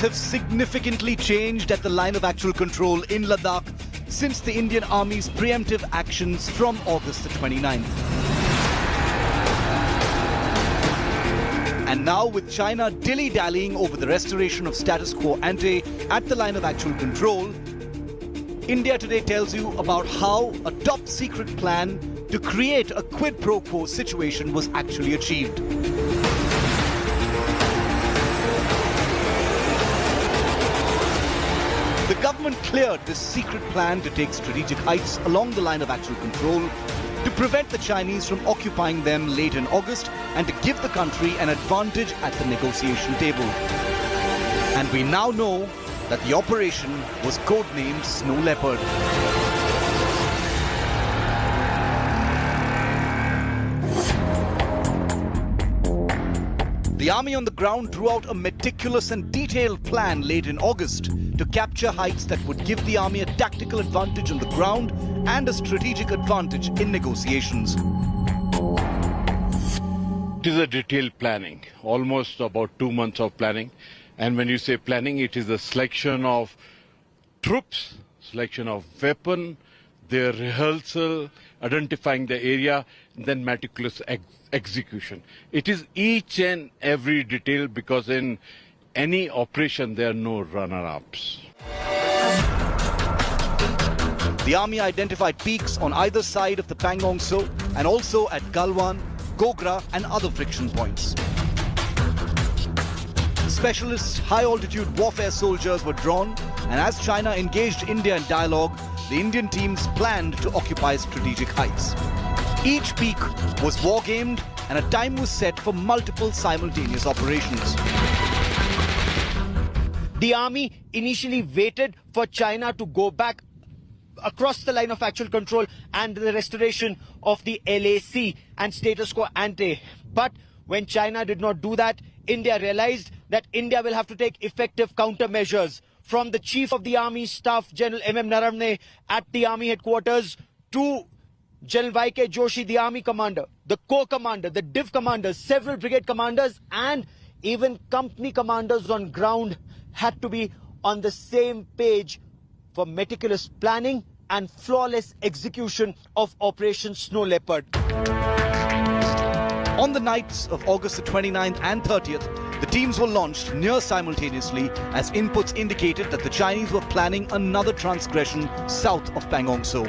have significantly changed at the line of actual control in Ladakh since the Indian Army's preemptive actions from August the 29th. And now, with China dilly-dallying over the restoration of status quo ante at the line of actual control, India Today tells you about how a top-secret plan to create a quid pro quo situation was actually achieved. The government cleared this secret plan to take strategic heights along the line of actual control to prevent the Chinese from occupying them late in August and to give the country an advantage at the negotiation table. And we now know that the operation was codenamed Snow Leopard. The army on the ground drew out a meticulous and detailed plan late in August to capture heights that would give the army a tactical advantage on the ground and a strategic advantage in negotiations. It is a detailed planning, almost about 2 months of planning. And when you say planning, it is a selection of troops, selection of weapon, their rehearsal, identifying the area, then meticulous execution. It is each and every detail because in any operation there are no runner-ups. The army identified peaks on either side of the Pangong Tso and also at Galwan, Gogra and other friction points. Specialist high-altitude warfare soldiers were drawn, and as China engaged India in dialogue, the Indian teams planned to occupy strategic heights. Each peak was war-gamed and a time was set for multiple simultaneous operations. The army initially waited for China to go back across the line of actual control and the restoration of the LAC and status quo ante. But when China did not do that, India realized that India will have to take effective countermeasures, from the Chief of the Army Staff, General M.M. Naravane, at the Army headquarters, to General Y.K. Joshi, the Army commander, the Corps commander, the Div commanders, several brigade commanders, and even company commanders on ground had to be on the same page for meticulous planning and flawless execution of Operation Snow Leopard. On the nights of August the 29th and 30th, the teams were launched near simultaneously as inputs indicated that the Chinese were planning another transgression south of Pangong Tso.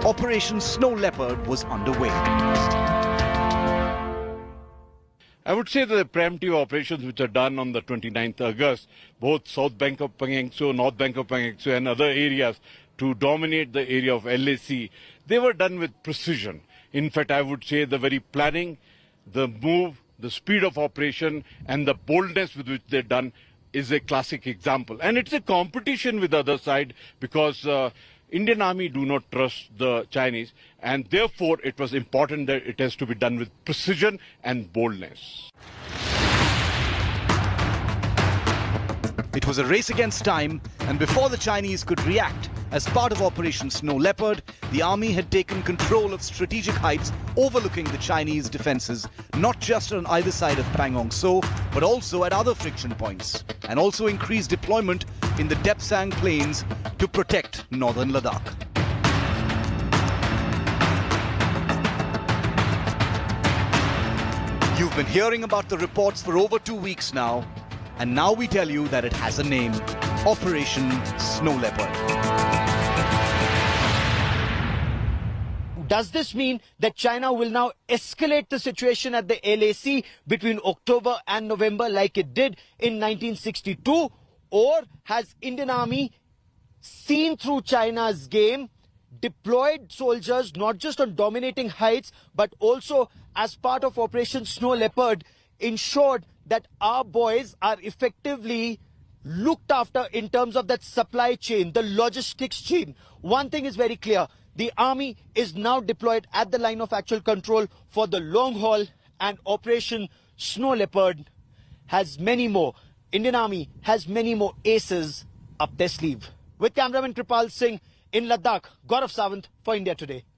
Operation Snow Leopard was underway. I would say that the preemptive operations which are done on the 29th August, both south bank of Pangong Tso, north bank of Pangong Tso and other areas to dominate the area of LAC, they were done with precision. In fact, I would say the very planning, the move, the speed of operation and the boldness with which they're done is a classic example. And it's a competition with the other side because Indian Army do not trust the Chinese, and therefore it was important that it has to be done with precision and boldness. It was a race against time, and before the Chinese could react, as part of Operation Snow Leopard, the army had taken control of strategic heights overlooking the Chinese defences, not just on either side of Pangong Tso, but also at other friction points, and also increased deployment in the Depsang Plains to protect northern Ladakh. You've been hearing about the reports for over 2 weeks now, and now we tell you that it has a name: Operation Snow Leopard. Does this mean that China will now escalate the situation at the LAC between October and November like it did in 1962? Or has Indian Army seen through China's game, deployed soldiers not just on dominating heights, but also as part of Operation Snow Leopard, ensured that our boys are effectively looked after in terms of that supply chain, the logistics chain? One thing is very clear: the army is now deployed at the line of actual control for the long haul, and Operation Snow Leopard has many more. Indian Army has many more aces up their sleeve. With cameraman Kripal Singh in Ladakh, Gaurav Sawant for India Today.